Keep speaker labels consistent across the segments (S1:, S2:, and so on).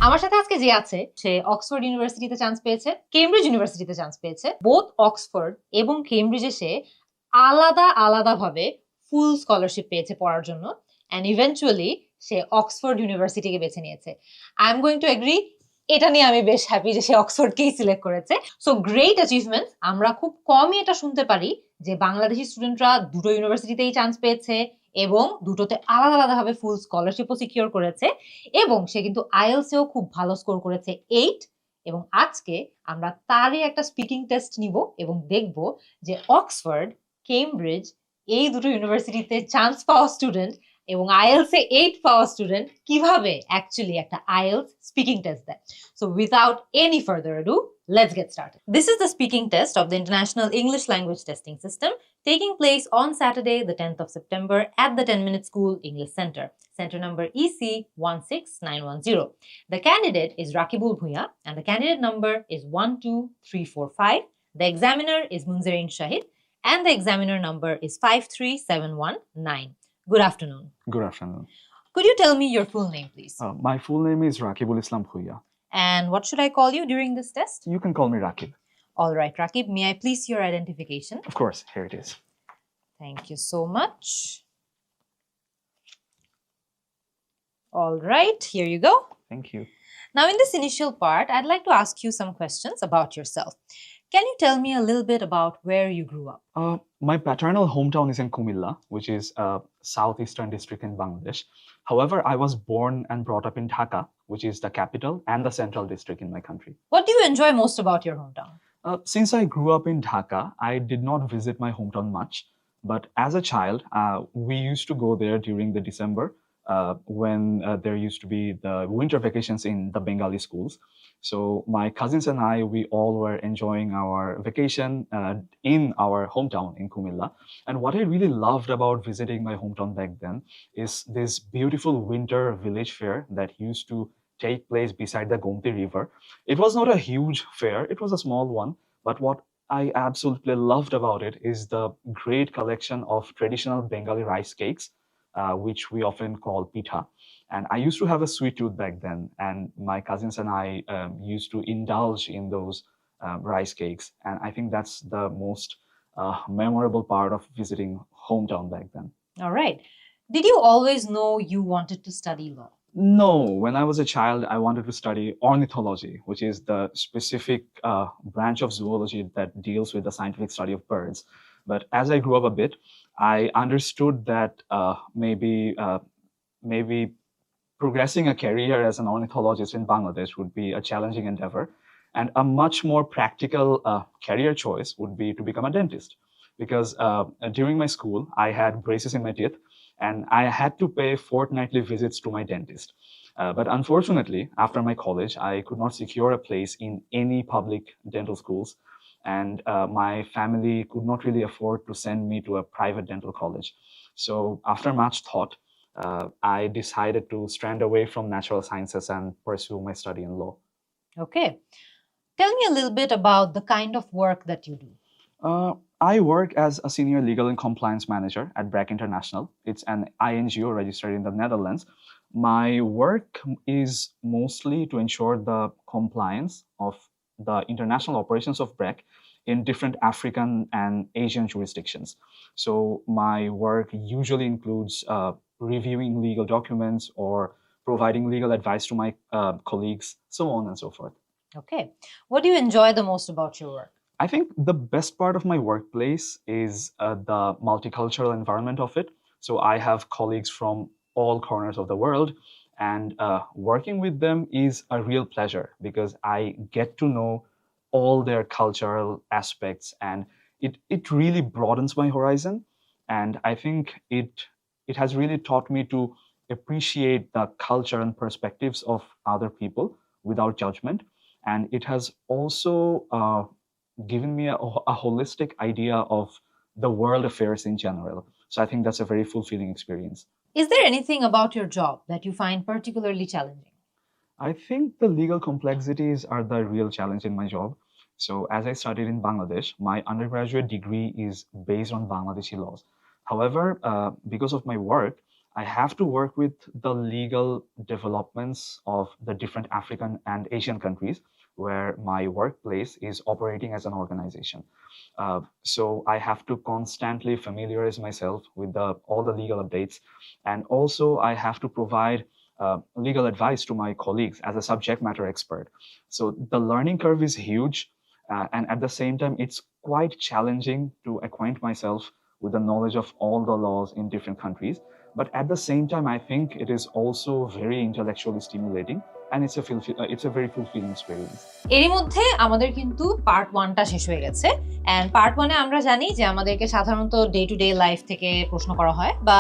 S1: আমার সাথে আজকে যে আছে সে অক্সফোর্ড ইউনিভার্সিটিতে চান্স পেয়েছে, কেমব্রিজ ইউনিভার্সিটিতে চান্স পেয়েছে। বোথ অক্সফোর্ড এবং কেমব্রিজে সে আলাদাভাবে ফুল স্কলারশিপ পেয়েছে পড়ার জন্য, অ্যান্ড ইভেন্চুয়ালি সে অক্সফোর্ড ইউনিভার্সিটিকে বেছে নিয়েছে। I am going to agri, এটা নিয়ে আমি বেশ হ্যাপি যে সে অক্সফোর্ডকেই সিলেক্ট করেছে। So great achievement. আমরা খুব কমই এটা শুনতে পারি যে বাংলাদেশি স্টুডেন্টরা দুটো ইউনিভার্সিটিতেই চান্স পেয়েছে এবং দুটোতে আলাদাভাবে ফুল স্কলারশিপও সিকিউর করেছে, এবং সে কিন্তু আইএলটিএস এও খুব ভালো স্কোর করেছে 8। এবং আজকে আমরা তারই একটা স্পিকিং টেস্ট নিব এবং দেখব যে অক্সফোর্ড, কেমব্রিজ এই দুটো ইউনিভার্সিটিতে চান্স পাওয়া স্টুডেন্ট এবং আইএলটিএস এ 8 পাওয়া স্টুডেন্ট কিভাবে অ্যাকচুয়ালি একটা আইএলটিএস স্পিকিং টেস্ট দেয়। So without any further ado, let's get started. This is the speaking test of the International English Language Testing System, taking place on Saturday, the 10th of September at the 10-Minute School English Center. Center number EC 16910. The candidate is Rakibul Bhuya and the candidate number is 12345. The examiner is Munzereen Shahid and the examiner number is 53719. Good afternoon.
S2: Good afternoon.
S1: Could you tell me your full name, please?
S2: My full name is Rakibul Islam Bhuya.
S1: And what should I call you during this test?
S2: You can call me Rakib.
S1: All right, Rakib, may I please your identification?
S2: Of course, here it is.
S1: Thank you so much. All right, here you go.
S2: Thank you.
S1: Now, in this initial part, I'd like to ask you some questions about yourself. Can you tell me a little bit about where you grew up?
S2: My paternal hometown is in Kumilla, which is a southeastern district in Bangladesh. However, I was born and brought up in Dhaka, which is the capital and the central district in my country.
S1: What do you enjoy most about your hometown?
S2: Since I grew up in Dhaka, I did not visit my hometown much. But as a child, we used to go there during the December when there used to be the winter vacations in the Bengali schools. So my cousins and I, we all were enjoying our vacation in our hometown in Kumilla. And what I really loved about visiting my hometown back then is this beautiful winter village fair that used to take place beside the Gomti River. It was not a huge fair, it was a small one, but what I absolutely loved about it is the great collection of traditional Bengali rice cakes, which we often call pitha. And I used to have a sweet tooth back then, and my cousins and I used to indulge in those rice cakes. And I think that's the most memorable part of visiting hometown back then.
S1: All right. Did you always know you wanted to study law?
S2: No, when I was a child, I wanted to study ornithology, which is the specific branch of zoology that deals with the scientific study of birds. But as I grew up a bit, I understood that maybe progressing a career as an ornithologist in Bangladesh would be a challenging endeavor, and a much more practical career choice would be to become a dentist. Because during my school, I had braces in my teeth, and I had to pay fortnightly visits to my dentist. But unfortunately, after my college, I could not secure a place in any public dental schools, and my family could not really afford to send me to a private dental college. So after much thought, I decided to strand away from natural sciences and pursue my study in law.
S1: Okay. Tell me a little bit about the kind of work that you do.
S2: I work as a senior legal and compliance manager at BRAC International. It's an INGO registered in the Netherlands. My work is mostly to ensure the compliance of the international operations of BRAC in different African and Asian jurisdictions. So my work usually includes reviewing legal documents or providing legal advice to my colleagues, so on and so forth.
S1: Okay. What do you enjoy the most about your work?
S2: I think the best part of my workplace is the multicultural environment of it. So I have colleagues from all corners of the world, and working with them is a real pleasure because I get to know all their cultural aspects, and it really broadens my horizon. And I think it has really taught me to appreciate the culture and perspectives of other people without judgment. And it has also given me a holistic idea of the world affairs in general. So I think that's a very fulfilling experience.
S1: Is there anything about your job that you find particularly challenging?
S2: I think the legal complexities are the real challenge in my job. So as I studied in Bangladesh, my undergraduate degree is based on Bangladeshi laws. However, because of my work, I have to work with the legal developments of the different African and Asian countries where my workplace is operating as an organization. So I have to constantly familiarize myself with all the legal updates. And also, I have to provide legal advice to my colleagues as a subject matter expert. So the learning curve is huge. And at the same time, it's quite challenging to acquaint myself with the knowledge of all the laws in different countries. But at the same time, I think it is also very intellectually stimulating, and it's a very fulfilling experience.
S1: এরই মধ্যে আমাদের কিন্তু part 1টা শেষ হয়ে গেছে। And part 1-এ আমরা জানি যে আমাদেরকে সাধারণত ডে টু ডে লাইফ থেকে প্রশ্ন করা হয়, বা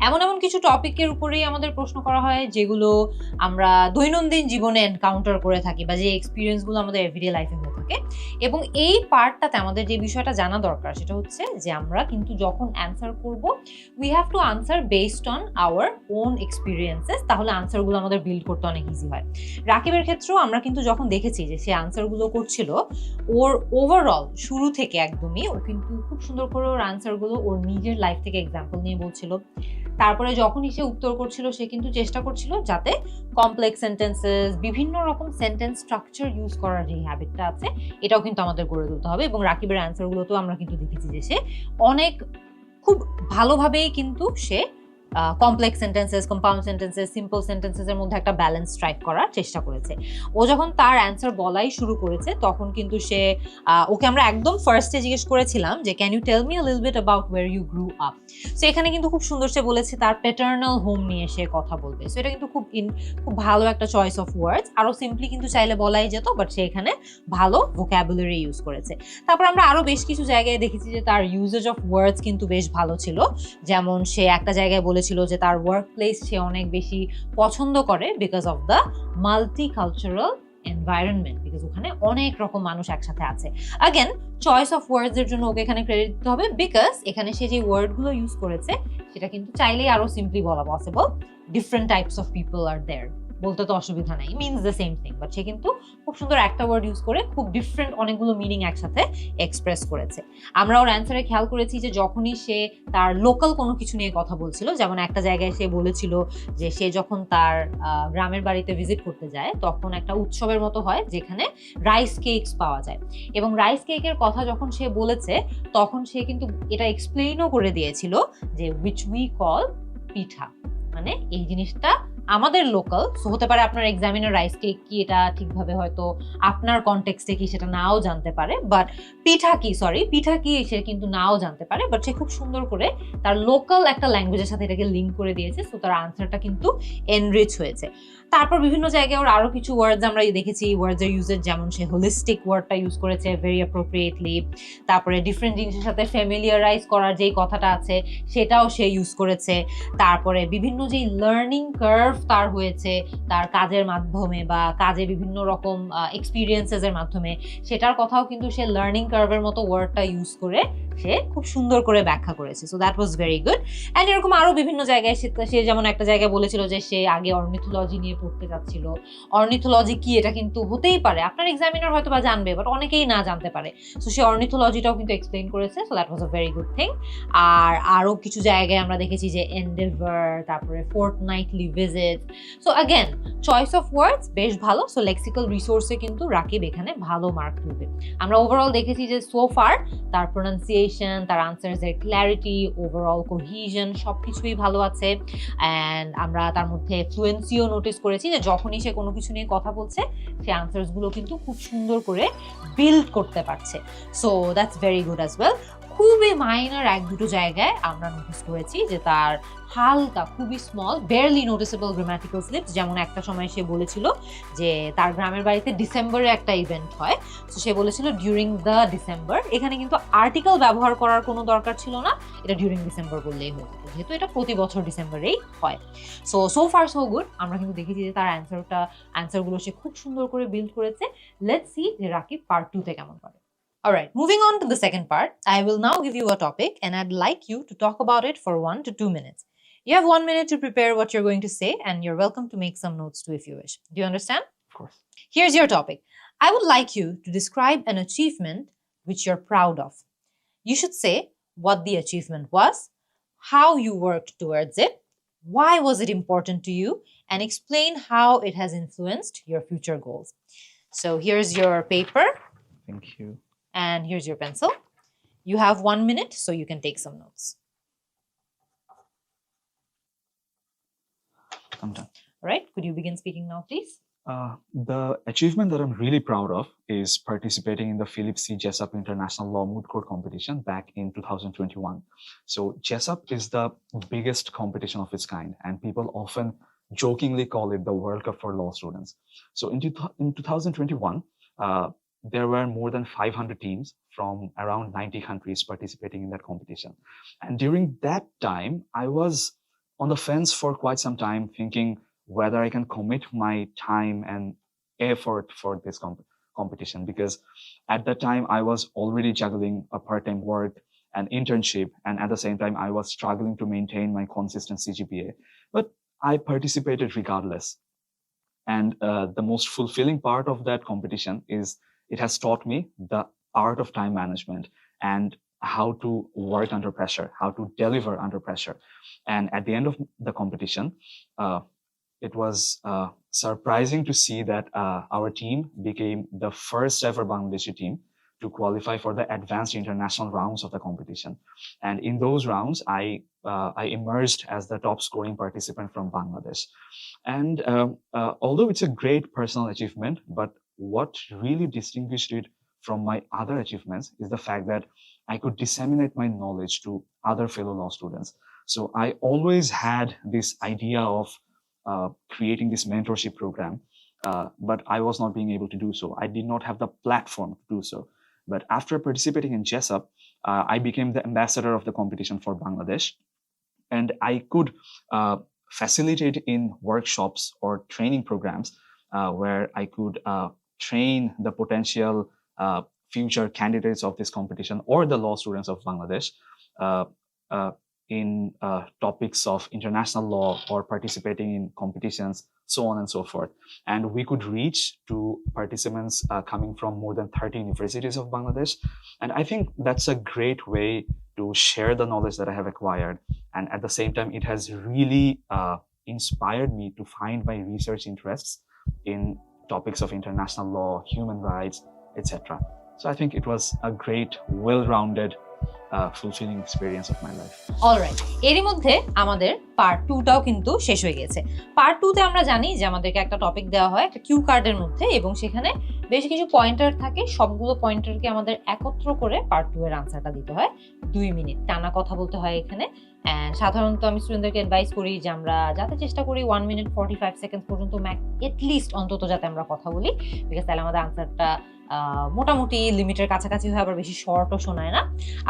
S1: এমন এমন কিছু টপিকের উপরেই আমাদের প্রশ্ন করা হয় যেগুলো আমরা দৈনন্দিন জীবনে এনকাউন্টার করে থাকি, বা যে এক্সপিরিয়েন্সগুলো আমাদের এভরিডে লাইফে হয়ে থাকে। এবং এই পার্টটাতে আমাদের যে বিষয়টা জানা দরকার সেটা হচ্ছে যে আমরা কিন্তু যখন অ্যান্সার করব, we have to answer based on our own experiences, তাহলে আনসারগুলো আমাদের বিল্ড করতে অনেক ইজি হয়। রাকিবের ক্ষেত্রেও আমরা কিন্তু যখন দেখেছি যে সে আনসারগুলো করছিল, ওর ওভারঅল শুরু থেকে একদমই ও কিন্তু খুব সুন্দর করে ওর আনসারগুলো ওর নিজের লাইফ থেকে এক্সাম্পল নিয়ে বলছিল। তারপরে যখনই সে উত্তর করছিল সে কিন্তু চেষ্টা করছিল যাতে কমপ্লেক্স সেন্টেন্সেস, বিভিন্ন রকম সেন্টেন্স স্ট্রাকচার ইউজ করার যে হ্যাবিটটা আছে এটাও কিন্তু আমাদের গড়ে তুলতে হবে। এবং রাকিবের অ্যান্সারগুলোতেও আমরা কিন্তু দেখেছি যে সে অনেক খুব ভালোভাবেই কিন্তু সে complex sentences, compound sentences, simple সেন্টেন্সেসের মধ্যে একটা ব্যালেন্স স্ট্রাইক করার চেষ্টা করেছে। ও যখন তার অ্যান্সার বলাই শুরু করেছে তখন কিন্তু সে ওকে আমরা একদম ফার্স্টে জিজ্ঞেস করেছিলাম যে can you tell me a little bit about where you grew up. So এখানে কিন্তু খুব সুন্দর সে বলেছে তার প্যাটার্নাল হোম নিয়ে সে কথা বলবে। সো এটা কিন্তু খুব ভালো একটা চয়েস অফ ওয়ার্ডস। আরো সিম্পলি কিন্তু চাইলে বলাই যেত, বাট সে এখানে ভালো ভোক্যাবুলারি ইউজ করেছে। তারপর আমরা আরো বেশ কিছু জায়গায় দেখেছি যে তার ইউজেজ অফ ওয়ার্ডস কিন্তু বেশ ভালো ছিল। যেমন সে একটা জায়গায় বলেছিল যে তার ওয়ার্ক প্লেস সে অনেক বেশি পছন্দ করে because of the multicultural environment, because ওখানে অনেক রকম মানুষ একসাথে আছে। আগেন চয়েস অফ ওয়ার্ডস এর জন্য ওকে এখানে ক্রেডিট দিতে হবে, বিকজ এখানে সে যে ওয়ার্ডগুলো ইউজ করেছে সেটা কিন্তু চাইলেই আরো সিম্পলি বলা possible. Different types of people are there, বলতে তো অসুবিধা নাই, means the same thing, but সে কিন্তু খুব সুন্দর একটা ওয়ার্ড ইউজ করে খুব ডিফারেন্ট অনেকগুলো মিনিং একসাথে এক্সপ্রেস করেছে। আমরা ওর অ্যান্সারে খেয়াল করেছি যে যখনই সে তার লোকাল কোনো কিছু নিয়ে কথা বলছিল, যেমন একটা জায়গায় সে বলেছিল যে সে যখন তার গ্রামের বাড়িতে ভিজিট করতে যায় তখন একটা উৎসবের মতো হয় যেখানে রাইস কেকস পাওয়া যায়, এবং রাইস কেকের কথা যখন সে বলেছে তখন সে কিন্তু এটা এক্সপ্লেইনও করে দিয়েছিল যে উইচ উই কল পিঠা, মানে এই জিনিসটা আমাদের লোকাল। সো হতে পারে আপনার এক্সামিনার রাইস কেক কি এটা ঠিকভাবে হয়তো আপনার কনটেক্সটে কি সেটা নাও জানতে পারে, বাট পিঠা কি সে কিন্তু নাও জানতে পারে, বাট সে খুব সুন্দর করে তার লোকাল একটা ল্যাঙ্গুয়েজের সাথে এটাকে লিঙ্ক করে দিয়েছে। সো তার আনসারটা কিন্তু এনরিচ হয়েছে। তারপর বিভিন্ন জায়গায় ওর আরো কিছু ওয়ার্ডস আমরা দেখেছি ওয়ার্ডসের ইউজের, যেমন সে হোলিস্টিক ওয়ার্ডটা ইউজ করেছে ভেরি অ্যাপ্রোপ্রিয়েটলি। তারপরে ডিফারেন্ট জিনিসের সাথে ফ্যামিলিয়ারাইজ করার যেই কথাটা আছে সেটাও সে ইউজ করেছে। তারপরে বিভিন্ন যেই লার্নিং কার্ভ তার হয়েছে তার কাজের মাধ্যমে বা কাজে বিভিন্ন রকম এক্সপিরিয়েন্সেস এর মাধ্যমে, সেটার কথাও কিন্তু সে লার্নিং কার্ভের মতো ওয়ার্ডটা ইউজ করে সে খুব সুন্দর করে ব্যাখ্যা করেছে। So that was very good. And এরকম আরো বিভিন্ন জায়গায় সে যেমন একটা জায়গায় বলেছিল যে সে আগে অর্নিথোলজি নিয়ে পড়তে যাচ্ছিল। অর্নিথোলজি কি এটা কিন্তু হতেই পারে আপনার এক্সামিনার হয়তো বা জানবে, বাট অনেকেই না জানতে পারে। সো সে অর্নিথোলজিটাও কিন্তু এক্সপ্লেইন করেছে। So that was a very good thing. আর আরো কিছু জায়গায় আমরা দেখেছি যে এন্ডেভার, তারপরে fortnightly visit. So again choice of words বেশ ভালো। সো লেক্সিক্যাল রিসোর্সে কিন্তু রাকিব এখানে ভালো মার্ক তুলবে। আমরা ওভারঅল দেখেছি যে সো ফার তার প্রোনাউন্সিয়েশন, তার আনসারসের ক্ল্যারিটি, ওভারঅল কোহিশন সবকিছুই ভালো আছে। অ্যান্ড আমরা তার মধ্যে ফ্লুয়েন্সিও নোটিস করেছি যে যখনই সে কোনো কিছু নিয়ে কথা বলছে সে আনসারসগুলো কিন্তু খুব সুন্দর করে বিল্ড করতে পারছে। So that's very good as well. খুবই মাইনার এক দুটো জায়গায় আমরা নোটিস করেছি যে তার হালকা খুবই small barely noticeable grammatical slips, যেমন একটা সময় সে বলেছিল যে তার গ্রামের বাড়িতে ডিসেম্বরে একটা ইভেন্ট হয়। তো সে বলেছিল ডিউরিং দ্য ডিসেম্বর, এখানে কিন্তু আর্টিকেল ব্যবহার করার কোনো দরকার ছিল না, এটা ডিউরিং ডিসেম্বর বললেই হয়ে যেত, যেহেতু এটা প্রতি বছর ডিসেম্বরেই হয়। So far so good. আমরা কিন্তু দেখেছি যে তার অ্যান্সারগুলো সে খুব সুন্দর করে বিল্ড করেছে। লেটস সি যে রাকিব পার্ট 2-তে কেমন পারে। Alright, moving on to the second part, I will now give you a topic and I'd like you to talk about it for 1 to 2 minutes. You have 1 minute to prepare what you're going to say and you're welcome to make some notes too if you wish. Do you understand?
S2: Of course.
S1: Here's your topic. I would like you to describe an achievement which you're proud of. You should say what the achievement was, how you worked towards it, why was it important to you, and explain how it has influenced your future goals. So here's your paper
S2: Thank you.
S1: and here's your pencil. You have 1 minute, so you can take some notes.
S2: I'm done.
S1: All right, could you begin speaking now, please?
S2: The achievement that I'm really proud of is participating in the Philip C. Jessup International Law Moot Court competition back in 2021. So Jessup is the biggest competition of its kind, and people often jokingly call it the World Cup for law students. So in 2021, there were more than 500 teams from around 90 countries participating in that competition. And during that time, I was on the fence for quite some time, thinking whether I can commit my time and effort for this competition, because at that time I was already juggling a part-time work, an internship, and at the same time I was struggling to maintain my consistent CGPA. But I participated regardless. And the most fulfilling part of that competition is it has taught me the art of time management and how to work under pressure, how to deliver under pressure. And at the end of the competition, it was surprising to see that our team became the first ever Bangladeshi team to qualify for the advanced international rounds of the competition. And in those rounds, I emerged as the top scoring participant from Bangladesh. And although it's a great personal achievement, but what really distinguished it from my other achievements is the fact that I could disseminate my knowledge to other fellow law students. So I always had this idea of creating this mentorship program, but I was not being able to do so. I did not have the platform to do so. But after participating in Jessup, I became the ambassador of the competition for Bangladesh, and I could facilitate in workshops or training programs where I could train the potential future candidates of this competition or the law students of Bangladesh in topics of international law or participating in competitions, so on and so forth. And we could reach to participants coming from more than 30 universities of Bangladesh. And I think that's a great way to share the knowledge that I have acquired. And at the same time, it has really inspired me to find my research interests in topics of international law, human rights, etc. So I think it was a great, well-rounded, fulfilling experience of my life.
S1: Alright, এরই মধ্যে আমাদের part 2টাও কিন্তু শেষ হয়ে গেছে। Part 2তে আমরা জানি যে আমাদেরকে একটা টপিক দেওয়া হয় একটা কিউ কার্ডের মধ্যে, এবং সেখানে বেশ কিছু পয়েন্টার থাকে। সবগুলো পয়েন্টারকে আমাদের একত্র করে পার্ট 2 এর আনসারটা দিতে হয়। 2 মিনিট টানা কথা বলতে হয় এখানে। সাধারণত আমি স্টুডেন্টদেরকে অ্যাডভাইস করি যে আমরা যাতে চেষ্টা করি 1 মিনিট 45 সেকেন্ড পর্যন্ত এটলিস্ট অন্তত যাতে আমরা কথা বলি, বিকজ তাহলে আমাদের আনসারটা মোটামুটি লিমিটের কাছাকাছি হয়, আবার বেশি শর্টও শোনায় না।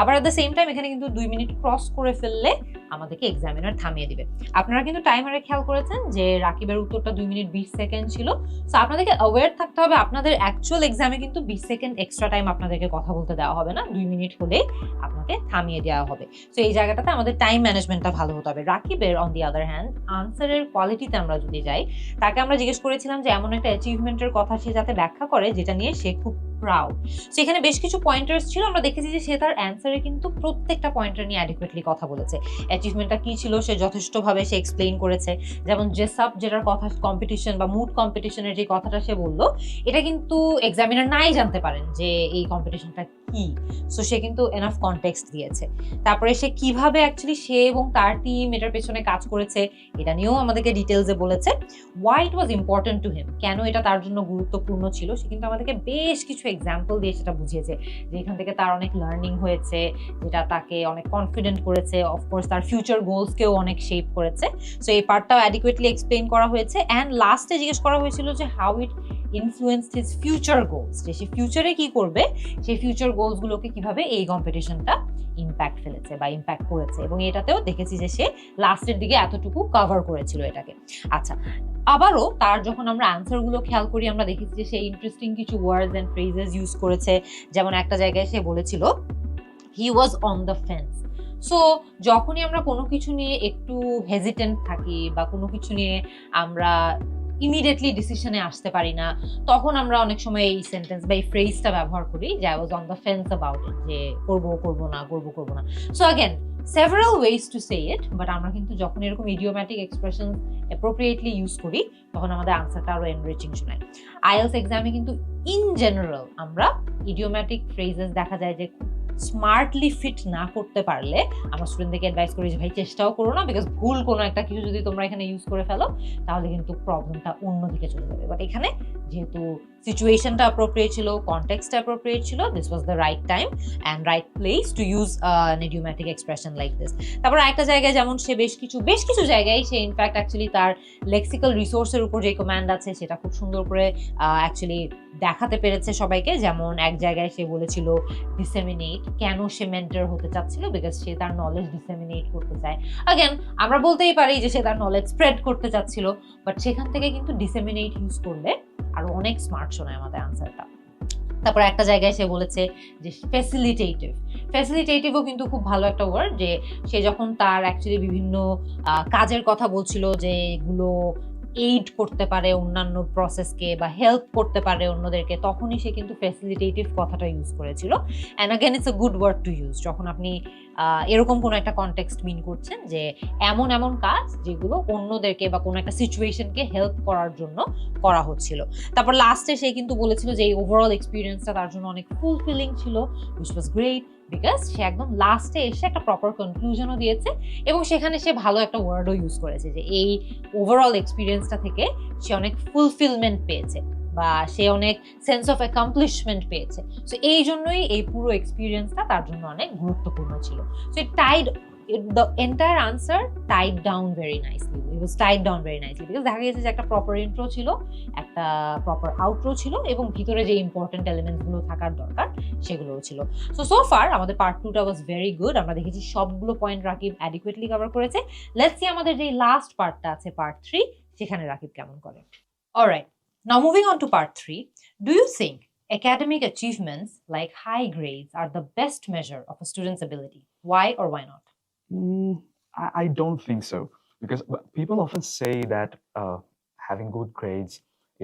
S1: আবার অ্যাট দ্য সেম টাইম এখানে কিন্তু 2 মিনিট ক্রস করে ফেললে আমাদেরকে এক্সামিনার থামিয়ে দিবে। আপনারা কিন্তু টাইমারে খেয়াল করেছেন যে রাকিবের উত্তরটা 2 মিনিট 20 সেকেন্ড ছিল। সো আপনাদেরকে অ্যাওয়্যার থাকতে হবে, আপনাদের অ্যাকচুয়াল এক্সামে কিন্তু 20 সেকেন্ড এক্সট্রা টাইম আপনাদেরকে কথা বলতে দেওয়া হবে না, 2 মিনিট হলে আপনাকে থামিয়ে দেওয়া হবে। সো এই জায়গাটাতে আমাদের টাইম ম্যানেজমেন্টটা ভালো হতে হবে। রাকিবের অন দি আদার হ্যান্ড আনসারের কোয়ালিটিতে আমরা যদি যাই, তাকে আমরা জিজ্ঞেস করেছিলাম যে এমন একটা অ্যাচিভমেন্টের কথা সে যাতে ব্যাখ্যা করে যেটা নিয়ে সে খুব প্রাউড। সেখানে বেশ কিছু পয়েন্টার্স ছিল, আমরা দেখেছি যে সে তার অ্যান্সারে কিন্তু প্রত্যেকটা পয়েন্টার নিয়ে অ্যাডিকুয়েটলি কথা বলেছে। অ্যাচিভমেন্টটা কি ছিল সে যথেষ্টভাবে সে এক্সপ্লেইন করেছে। যেমন জেসাপ যেটার কথা কম্পিটিশন বা মুড কম্পিটিশনের যে কথাটা সে বললো, এটা কিন্তু এক্সামিনার নাই জানতে পারেন যে এই কম্পিটিশনটা কি। সো সে কিন্তু এনাফ কনটেক্সট দিয়েছে। তারপরে সে কিভাবে অ্যাকচুয়ালি সে এবং তার টিম এটার পেছনে কাজ করেছে এটা নিয়েও আমাদেরকে ডিটেলসে বলেছে। Why it was important to him, কেন এটা তার জন্য গুরুত্বপূর্ণ ছিল, সে কিন্তু আমাদেরকে বেশ কিছু এক্সাম্পল দিয়ে সেটা বুঝিয়েছে যে এখান থেকে তার অনেক লার্নিং হয়েছে, যেটা তাকে অনেক কনফিডেন্ট করেছে, অফকোর্স তার ফিউচার গোলসকেও অনেক শেপ করেছে। সো এই পার্টটাও অ্যাডিকুয়েটলি এক্সপ্লেইন করা হয়েছে। অ্যান্ড লাস্টে জিজ্ঞেস করা হয়েছিল যে how it influenced his future goals, যে সে ফিউচারে কি করবে, সেই ফিউচার গোলসগুলোকে কিভাবে এই কম্পিটিশনটা ইম্প্যাক্ট ফেলেছে বা ইম্প্যাক্ট করেছে। এবং এটাতেও দেখেছি যে সে লাস্টের দিকে এতটুকু কভার করেছিল এটাকে। আচ্ছা, আবারও তার যখন আমরা অ্যান্সারগুলো খেয়াল করি, আমরা দেখেছি যে সে ইন্টারেস্টিং কিছু ওয়ার্ডস অ্যান্ড ফ্রেজেস ইউজ করেছে। যেমন একটা জায়গায় সে বলেছিল he was on the fence. So যখনই আমরা কোনো কিছু নিয়ে একটু হেজিটেন্ট থাকি বা কোনো কিছু নিয়ে আমরা ইমিডিয়েটলি ডিসিশনে আসতে পারি না, তখন আমরা অনেক সময় এই সেন্টেন্স বা এই ফ্রেজটা ব্যবহার করি যে I was on the fence about it, যে করবো করবো না, করবো করবো না। So again several ways to say it, but আমরা কিন্তু যখন এরকম idiomatic expression appropriately use করি তখন আমাদের আনসারটা আরো এনরিচিং শোনায়। IELTS এক্সামে কিন্তু ইন জেনারেল আমরা idiomatic phrases দেখা যায় যে স্মার্টলি ফিট না করতে পারলে আমরা স্টুডেন্টদেরকে অ্যাডভাইস করি যে ভাই চেষ্টাও করো না, বিকজ ভুল কোনো একটা কিছু যদি তোমরা এখানে ইউজ করে ফেলো তাহলে কিন্তু প্রবলেমটা অন্যদিকে চলে যাবে। বাট এখানে যেহেতু সিচুয়েশনটা অ্যাপ্রোপ্রিয়েট ছিল, কনটেক্সটটা অ্যাপ্রোপ্রিয়েট ছিল, this was the right time and right place to use an idiomatic expression like this. তারপর একটা জায়গায় যেমন সে বেশ কিছু জায়গায় সে ইনফ্যাক্ট অ্যাকচুয়ালি তার লেক্সিক্যাল রিসোর্সের উপর যে কমান্ড আছে সেটা খুব সুন্দর করে অ্যাকচুয়ালি দেখাতে পেরেছে সবাইকে। যেমন এক জায়গায় সে বলেছিল ডিসেমিনেট, কেন সে মেন্টর হতে চাচ্ছিল, বিকজ সে তার নলেজ ডিসেমিনেট করতে চায়। আগেন আমরা বলতেই পারি যে সে তার নলেজ স্প্রেড করতে চাচ্ছিল, বাট সেখান থেকে কিন্তু ডিসেমিনেট ইউজ করলে আরো অনেক স্মার্ট শোনায় আমাদের আনসারটা। তারপর একটা জায়গায় সে বলেছে যে ফ্যাসিলিটেটিভও কিন্তু খুব ভালো একটা ওয়ার্ড, যে সে যখন তার অ্যাকচুয়ালি বিভিন্ন কাজের কথা বলছিল যে এগুলো এইড করতে পারে অন্যান্য প্রসেসকে বা হেল্প করতে পারে অন্যদেরকে, তখনই সে কিন্তু ফ্যাসিলিটেটিভ কথাটা ইউজ করেছিল। And again it's a good word to use যখন আপনি এরকম কোনো একটা কনটেক্সট মিন করছেন যে এমন এমন কাজ যেগুলো অন্যদেরকে বা কোনো একটা সিচুয়েশনকে হেল্প করার জন্য করা হচ্ছিল। তারপর লাস্টে সে কিন্তু বলেছিল যে এই ওভারঅল এক্সপিরিয়েন্সটা তার জন্য অনেক ফুলফিলিং ছিল, হুইচ ওয়াজ গ্রেট, বিকজ সে একদম লাস্টে এসে একটা প্রপার কনক্লুশনও দিয়েছে এবং সেখানে সে ভালো একটা ওয়ার্ডও ইউজ করেছে যে এই ওভারঅল এক্সপিরিয়েন্সটা থেকে সে অনেক ফুলফিলমেন্ট পেয়েছে বা সে অনেক সেন্স অফ অ্যাকমপ্লিশমেন্ট পেয়েছে। সো এই জন্যই এই পুরো এক্সপিরিয়েন্সটা তার জন্য অনেক গুরুত্বপূর্ণ ছিল। So it tied the entire answer tied down very nicely. It was tied down very nicely because দেখা গেছে যে একটা প্রপার ইন্ট্রো ছিল, একটা প্রপার আউটরো ছিল এবং ভিতরে যে ইম্পর্টেন্ট এলিমেন্টস গুলো থাকার দরকার সেগুলোও ছিল। সো ফার আমাদের পার্ট 2টা ওয়াজ ভেরি গুড। আমরা দেখেছি সবগুলো পয়েন্ট রাকিব অ্যাডিকুয়েটলি কভার করেছে। লেটস সি আমাদের যে লাস্ট পার্টটা আছে পার্ট 3, সেখানে রাকিব কেমন করে। Alright, now moving on to part 3, do you think academic achievements like high grades are the best measure of a student's ability? Why or why not?
S2: I don't think so, because people often say that having good grades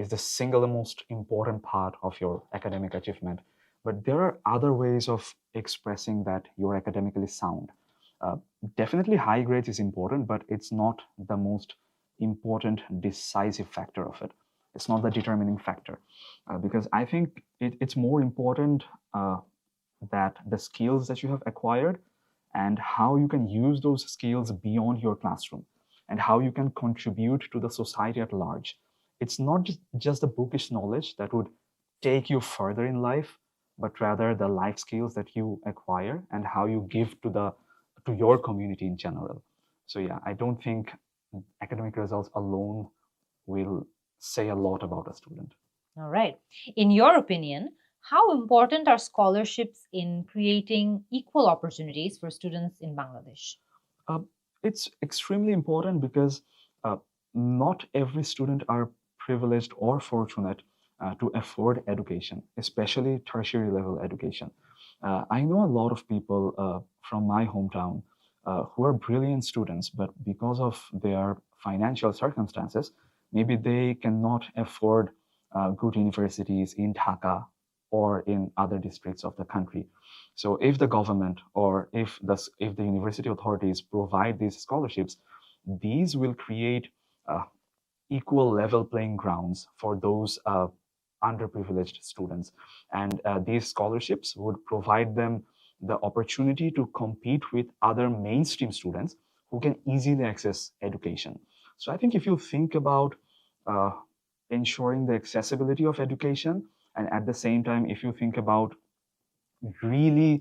S2: is the single most important part of your academic achievement. But there are other ways of expressing that you're academically sound. Definitely, high grades is important, but it's not the most important decisive factor of it. It's not the determining factor, because I think it's more important that the skills that you have acquired and how you can use those skills beyond your classroom and how you can contribute to the society at large. It's not just the bookish knowledge that would take you further in life, but rather the life skills that you acquire and how you give to your community in general. So yeah, I don't think academic results alone will say a lot about a student.
S1: All right. In your opinion, how important are scholarships in creating equal opportunities for students in Bangladesh?
S2: It's extremely important because not every student are privileged or fortunate to afford education, especially tertiary level education. I know a lot of people from my hometown who are brilliant students, but because of their financial circumstances, maybe they cannot afford good universities in Dhaka or in other districts of the country. So if the government or if the university authorities provide these scholarships, these will create equal level playing grounds for those underprivileged students. And these scholarships would provide them the opportunity to compete with other mainstream students who can easily access education. So I think if you think about ensuring the accessibility of education, and at the same time, if you think about really,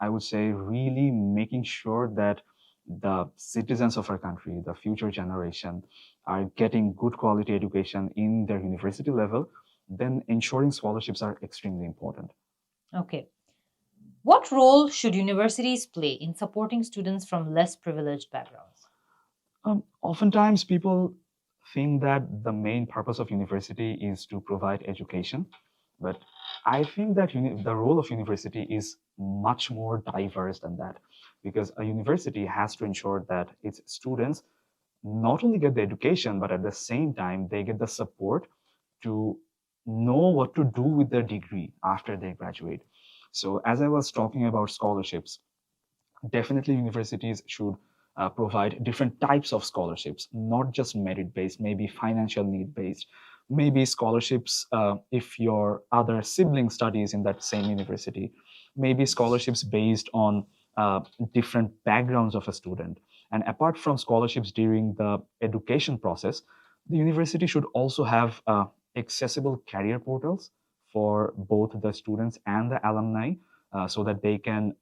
S2: I would say, really making sure that the citizens of our country, the future generation, are getting good quality education in their university level, then ensuring scholarships are extremely important.
S1: Okay. What role should universities play in supporting students from less privileged backgrounds?
S2: Oftentimes, people think that the main purpose of university is to provide education, but I think that the role of university is much more diverse than that, because a university has to ensure that its students not only get the education, but at the same time they get the support to know what to do with their degree after they graduate. So as I was talking about scholarships, definitely universities should provide different types of scholarships, not just merit-based, maybe financial need-based, maybe scholarships if your other sibling studies in that same university, maybe scholarships based on different backgrounds of a student. And apart from scholarships during the education process, the university should also have accessible career portals for both the students and the alumni, so that they can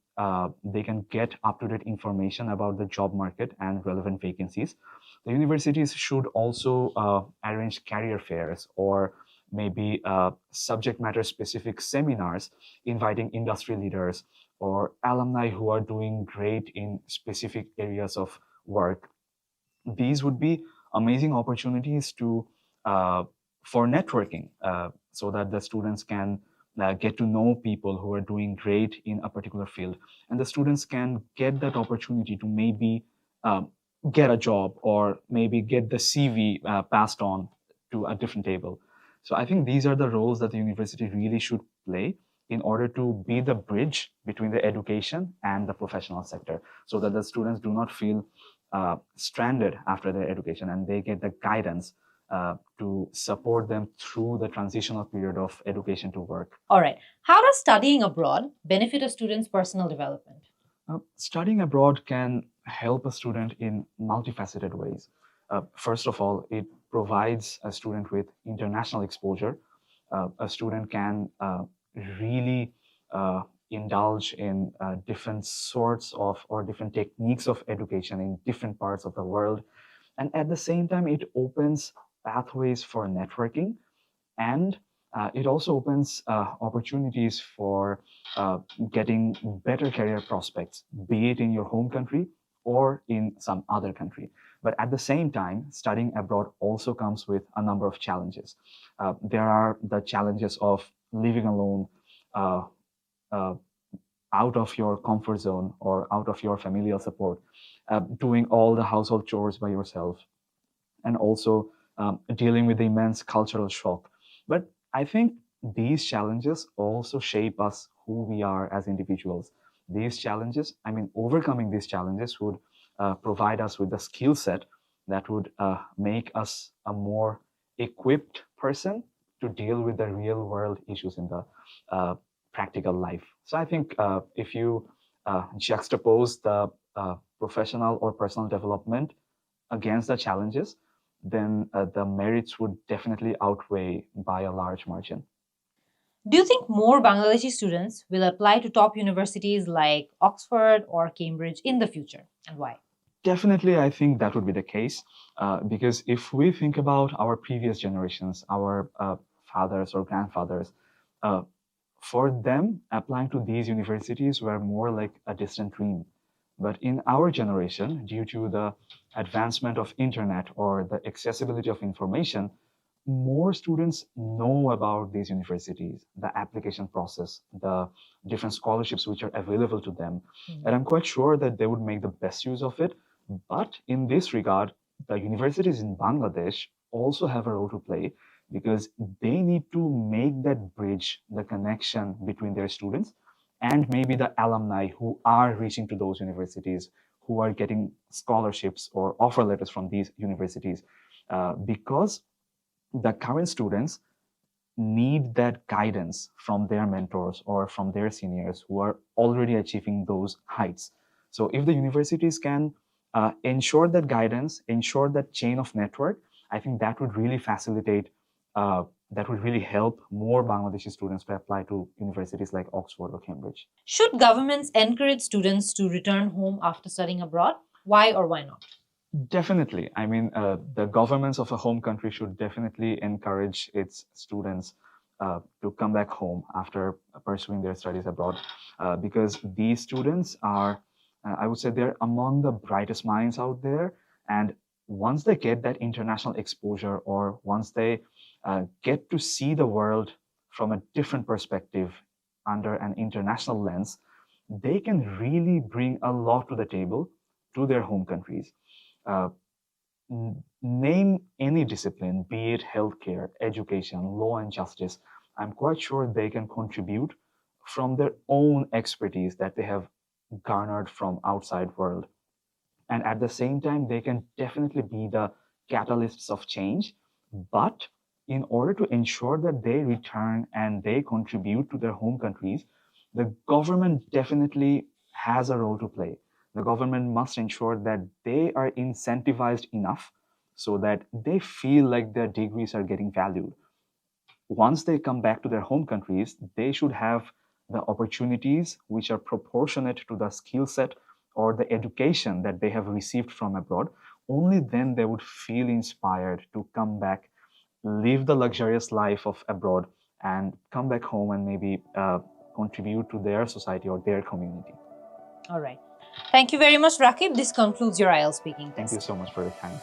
S2: get up-to-date information about the job market and relevant vacancies. The universities should also arrange career fairs or maybe subject matter specific seminars inviting industry leaders or alumni who are doing great in specific areas of work. These would be amazing opportunities to for networking, so that the students can get to know people who are doing great in a particular field, and the students can get that opportunity to maybe uh, get a job or maybe get the CV passed on to a different table. So I think these are the roles that the university really should play in order to be the bridge between the education and the professional sector, so that the students do not feel stranded after their education, and they get the guidance to support them through the transitional period of education to work.
S1: All right. How does studying abroad benefit a student's personal development?
S2: Studying abroad can help a student in multifaceted ways. First of all, it provides a student with international exposure. A student can really indulge in different sorts of or different techniques of education in different parts of the world. And at the same time, it opens pathways for networking, and it also opens opportunities for getting better career prospects, be it in your home country or in some other country. But at the same time, studying abroad also comes with a number of challenges. There are the challenges of living alone, uh, uh, out of your comfort zone or out of your familial support, doing all the household chores by yourself, and also dealing with the immense cultural shock. But I think these challenges also shape us who we are as individuals. These challenges, I mean, overcoming these challenges would provide us with the skill set that would make us a more equipped person to deal with the real world issues in the practical life. So I think if you juxtapose the professional or personal development against the challenges, then the merits would definitely outweigh by a large margin.
S1: Do you think more Bangladeshi students will apply to top universities like Oxford or Cambridge in the future, and why?
S2: Definitely, I think that would be the case, because if we think about our previous generations, our fathers or grandfathers, uh, for them, applying to these universities were more like a distant dream. But in our generation, due to the advancement of internet or the accessibility of information, more students know about these universities, the application process, the different scholarships which are available to them. And I'm quite sure that they would make the best use of it. But in this regard, the universities in Bangladesh also have a role to play, because they need to make that bridge, the connection between their students and maybe the alumni who are reaching to those universities, who are getting scholarships or offer letters from these universities. Because the current students need that guidance from their mentors or from their seniors who are already achieving those heights. So if the universities can ensure that guidance, ensure that chain of network, I think that would really facilitate, that would really help more Bangladeshi students to apply to universities like Oxford or Cambridge.
S1: Should governments encourage students to return home after studying abroad? Why or why not?
S2: Definitely. I mean, the governments of a home country should definitely encourage its students to come back home after pursuing their studies abroad, because these students are, I would say, they're among the brightest minds out there. And once they get that international exposure, or once they get to see the world from a different perspective under an international lens, they can really bring a lot to the table to their home countries. Uh, Name any discipline, be it healthcare, education, law, and justice. I'm quite sure they can contribute from their own expertise that they have garnered from outside world. And at the same time, they can definitely be the catalysts of change. But in order to ensure that they return and they contribute to their home countries, the government definitely has a role to play. The government must ensure that they are incentivized enough so that they feel like their degrees are getting valued. Once they come back to their home countries, they should have the opportunities which are proportionate to the skill set or the education that they have received from abroad. Only then they would feel inspired to come back, live the luxurious life of abroad, and come back home and maybe contribute to their society or their community.
S1: All right. Thank you very much, Rakib. This concludes your IELTS speaking test.
S2: Thank you so much for your time.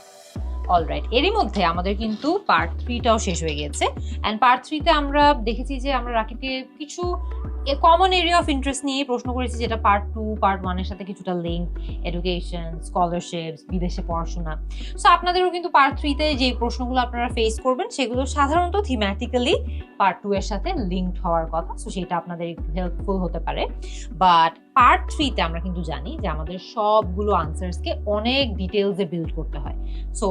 S1: Alright, এরই মধ্যে আমাদের কিন্তু part 3টাও শেষ হয়ে গিয়েছে। And part 3তে আমরা দেখেছি যে আমরা রাকিবকে কিছু কমন এরিয়া অফ ইন্টারেস্ট নিয়ে প্রশ্ন করেছি, যেটা পার্ট 2 পার্ট 1 এর সাথে কিছুটা লিঙ্ক, এডুকেশন, স্কলারশিপস, বিদেশে পড়াশোনা। সো আপনাদেরও কিন্তু পার্ট 3তে যে প্রশ্নগুলো আপনারা ফেস করবেন সেগুলো সাধারণত থিম্যাটিক্যালি পার্ট 2 এর সাথে লিঙ্কড হওয়ার কথা। সো সেটা আপনাদের একটু হেল্পফুল হতে পারে। বাট পার্ট 3তে আমরা কিন্তু জানি যে আমাদের সবগুলো আনসার্সকে অনেক ডিটেলসে বিল্ড করতে হয়। সো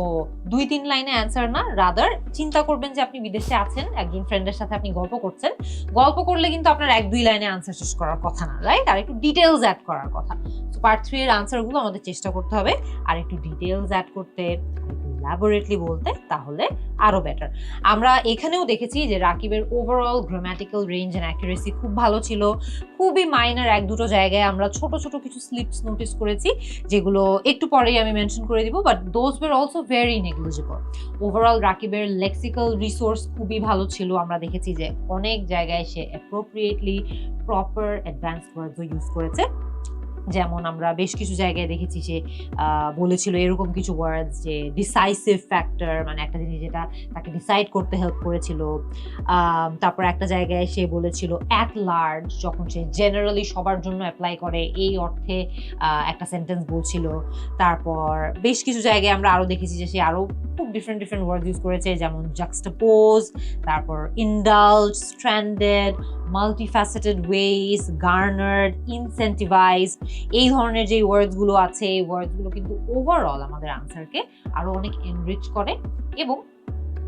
S1: 2-3 লাইনে অ্যান্সার না, রাদার চিন্তা করবেন যে আপনি বিদেশে আছেন, একজন ফ্রেন্ডের সাথে আপনি গল্প করছেন, গল্প করলে কিন্তু আপনার 1-2 লাইনে আনসার শেষ করার কথা না, রাইট? আর একটু ডিটেলস অ্যাড করার কথা। সো পার্ট 3 এর আনসারগুলো আমাদের চেষ্টা করতে হবে আর একটু ডিটেলস অ্যাড করতে, একটু ইলাবোরেটলি বলতে, তাহলে আরো বেটার। আমরা এখানেও দেখেছি যে রাকিবের overall grammatical range and accuracy খুব ভালো ছিল। খুবই মাইনার 1-2 জায়গায় আমরা ছোট ছোট কিছু স্লিপস নোটিস করেছি, যেগুলো একটু পরেই আমি মেনশন করে দিব, but those were also very negligible. Overall রাকিবের লেক্সিক্যাল রিসোর্স খুবই ভালো ছিল। আমরা দেখেছি যে অনেক জায়গায় সে অ্যাপ্রোপ্রিয়েটলি প্রপার অ্যাডভান্সড ওয়ার্ডসও ইউজ করেছে। যেমন আমরা বেশ কিছু জায়গায় দেখেছি সে বলেছিল এরকম কিছু ওয়ার্ডস যে ডিসাইসিভ ফ্যাক্টর, মানে একটা জিনিস যেটা তাকে ডিসাইড করতে হেল্প করেছিল। তারপর একটা জায়গায় সে বলেছিল অ্যাট লার্জ, যখন সে জেনারেলি সবার জন্য অ্যাপ্লাই করে এই অর্থে একটা সেন্টেন্স বলছিল। তারপর বেশ কিছু জায়গায় আমরা আরও দেখেছি যে সে আরও খুব ডিফারেন্ট ওয়ার্ড ইউজ করেছে, যেমন জাক্সটাপোজ, তারপর ইন্ডালজ, স্ট্র্যান্ডেড, মাল্টিফ্যাসেটেড ওয়েজ, গার্নার্ড, ইনসেন্টিভাইজ। এই ধরনের যে ওয়ার্ডসগুলো আছে, এই ওয়ার্ডসগুলো কিন্তু ওভারঅল আমাদের আনসারকে আরো অনেক এনরিচ করে এবং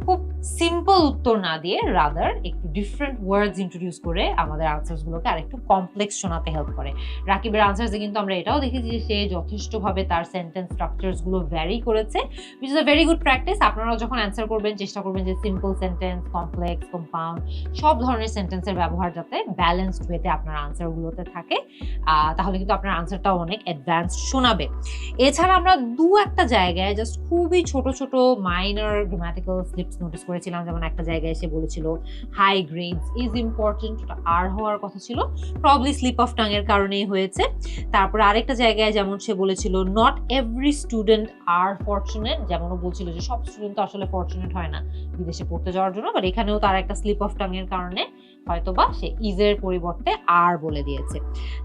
S1: খুব সিম্পল উত্তর না দিয়ে রাদার একটু ডিফারেন্ট ওয়ার্ডস ইন্ট্রোডিউস করে আমাদের আনসারসগুলোকে আরেকটু কমপ্লেক্স শোনাতে হেল্প করে। রাকিবের আনসারসে কিন্তু আমরা এটাও দেখেছি যে সে যথেষ্টভাবে তার সেন্টেন্স স্ট্রাকচারসগুলো ভ্যারি করেছে, which is a very good practice. আপনারাও যখন অ্যান্সার করবেন চেষ্টা করবেন যে সিম্পল সেন্টেন্স, কমপ্লেক্স, কম্পাউন্ড সব ধরনের সেন্টেন্সের ব্যবহার যাতে ব্যালেন্সড ওয়েতে আপনার আনসারগুলোতে থাকে, তাহলে কিন্তু আপনার আনসারটাও অনেক অ্যাডভান্সড শোনাবে। এছাড়া আমরা 2-1 জায়গায় জাস্ট খুবই ছোট ছোট মাইনর গ্রামাটিক্যাল স্লিপস নোটিস করেছিলাম। যেমন একটা জায়গায় এসে বলেছিল হাই গ্রেডস ইজ ইম্পর্টেন্ট, আর হওয়ার কথা ছিল, প্রবলি স্লিপ অফ টাং এর কারণেই হয়েছে। তারপর আরেকটা জায়গায় যেমন সে বলেছিল not every student are fortunate, যেমনও বলছিল যে সব স্টুডেন্ট তো আসলে ফরচুনেট হয় না বিদেশে পড়তে যাওয়ার জন্য, বাট এখানেও তার একটা স্লিপ অফ টাং এর কারণে হয়তোবা সে ইজের পরিবর্তে আর বলে দিয়েছে।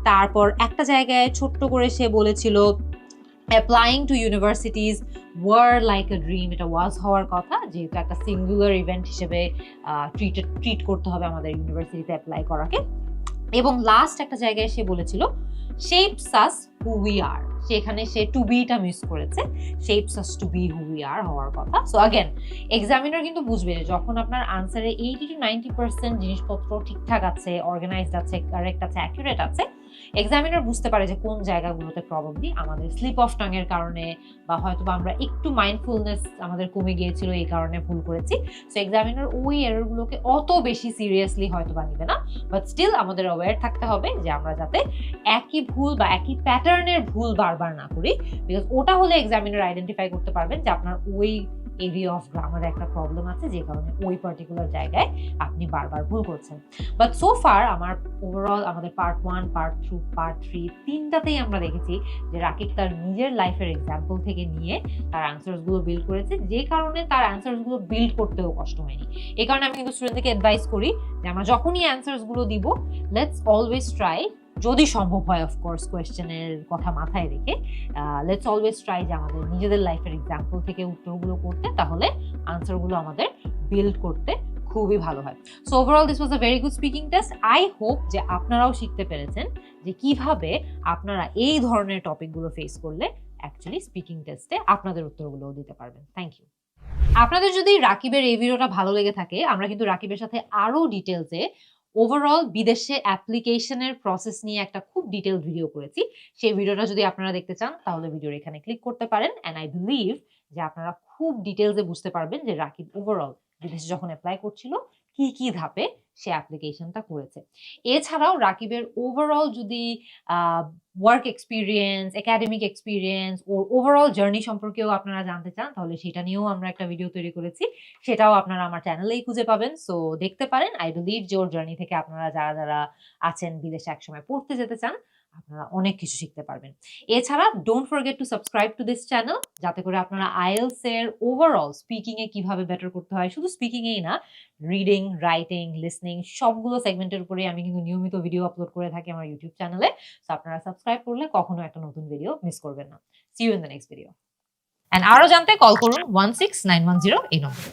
S1: তারপর একটা জায়গায় ছোট্ট করে সে বলেছিল applying two universities were like a dream, এটা ওয়াজ হওয়ার কথা, যেহেতু একটা সিঙ্গুলার ইভেন্ট হিসেবে ট্রিট করতে হবে আমাদের ইউনিভার্সিটিতে অ্যাপ্লাই করাকে। এবং লাস্ট একটা জায়গায় সে বলেছিল shapes us who we are, সেখানে সে টু বিটা মিস করেছে, shapes us to be who we are হওয়ার কথা। সো অ্যাগেন এক্সামিনার কিন্তু বুঝবে যে যখন আপনার আনসারে 80-90% জিনিসপত্র ঠিকঠাক আছে, অর্গানাইজড আছে, কারেক্ট আছে, অ্যাকুরেট আছে, এক্সামিনার বুঝতে পারে যে কোন জায়গাগুলোতে প্রবাবলি আমাদের স্লিপ অফ টাং এর কারণে বা হয়তো আমরা একটু মাইন্ডফুলনেস আমাদের কমে গিয়েছিল এই কারণে ভুল করেছি। সো এক্সামিনার ওই এররগুলোকে অত বেশি সিরিয়াসলি হয়তো বা নিবে না, বাট স্টিল আমাদের অ্যাওয়্যার থাকতে হবে যে আমরা যাতে একই ভুল বা একই প্যাটার্নের ভুল বারবার না করি, বিকজ ওটা হলে এক্সামিনার আইডেন্টিফাই করতে পারবেন যে আপনার ওই এরিয়া অফ গ্রামারে একটা প্রবলেম আছে, যে কারণে ওই পার্টিকুলার জায়গায় আপনি বারবার ভুল করছেন। বাট সো ফার আমার ওভারঅল আমাদের পার্ট 1, পার্ট 2, পার্ট 3 তিনটাতেই আমরা দেখেছি যে রাকিব তার নিজের লাইফের এক্সাম্পল থেকে নিয়ে তার আনসারসগুলো বিল্ড করেছে, যে কারণে তার আনসারসগুলো বিল্ড করতেও কষ্ট হয়নি। এই কারণে আমি কিন্তু স্টুডেন্টদেরকে অ্যাডভাইস করি যে আমরা যখনই অ্যান্সারসগুলো দিব, লেটস অলওয়েজ ট্রাই, যদি সম্ভব হয় অফকোর্স কোয়েশ্চেনের কথা মাথায় রেখে, লেটস অলওয়েজ ট্রাই যে আমাদের নিজেদের লাইফের এক্সাম্পল থেকে উত্তরগুলো করতে, তাহলে আনসারগুলো আমাদের বিল্ড করতে খুবই ভালো হয়। So overall this was a very good speaking test. I hope যে আপনারাও শিখতে পেরেছেন যে কিভাবে আপনারা এই ধরনের টপিকগুলো ফেস করলে অ্যাকচুয়ালি স্পিকিং টেস্টে আপনাদের উত্তরগুলোও দিতে পারবেন। Thank you. আপনাদের যদি রাকিবের এই ভিডিওটা ভালো লেগে থাকে, আমরা কিন্তু রাকিবের সাথে আরো ডিটেলসে ওভারঅল বিদেশে অ্যাপ্লিকেশনের প্রসেস নিয়ে একটা খুব ডিটেইলড ভিডিও করেছি। সেই ভিডিওটা যদি আপনারা দেখতে চান তাহলে ভিডিওর এখানে ক্লিক করতে পারেন। অ্যান্ড আই বিলিভ যে আপনারা খুব ডিটেলসে বুঝতে পারবেন যে রাকিব ওভারঅল বিদেশে যখন অ্যাপ্লাই করছিল কি কি ধাপে সে অ্যাপ্লিকেশনটা করেছে। এছাড়াও রাকিবের ওভারঅল যদি ওয়ার্ক এক্সপিরিয়েন্স, একাডেমিক এক্সপিরিয়েন্স ও ওভারঅল জার্নি সম্পর্কেও আপনারা জানতে চান তাহলে সেটা নিয়েও আমরা একটা ভিডিও তৈরি করেছি। সেটাও আপনারা আমার চ্যানেলেই খুঁজে পাবেন। সো দেখতে পারেন। আই বিলিভ যে ওর জার্নি থেকে আপনারা যারা যারা আছেন বিদেশে একসময় পড়তে যেতে চান আপনারা অনেক কিছু শিখতে পারবেন। এছাড়া don't forget to subscribe to this channel, যাতে করে আপনারা আইএলস এর ওভারঅল স্পিকিং এ কিভাবে বেটার করতে হয়, শুধু স্পিকিং এই না, রিডিং, রাইটিং, লিসনিং সবগুলো সেগমেন্টের উপরে আমি কিন্তু নিয়মিত ভিডিও আপলোড করে থাকি আমার ইউটিউব চ্যানেলে। সো আপনারা সাবস্ক্রাইব করলে কখনো একটা নতুন ভিডিও মিস করবেন না। See you in the next video. And আরো জানতে কল করুন 16910 এই নম্বরে।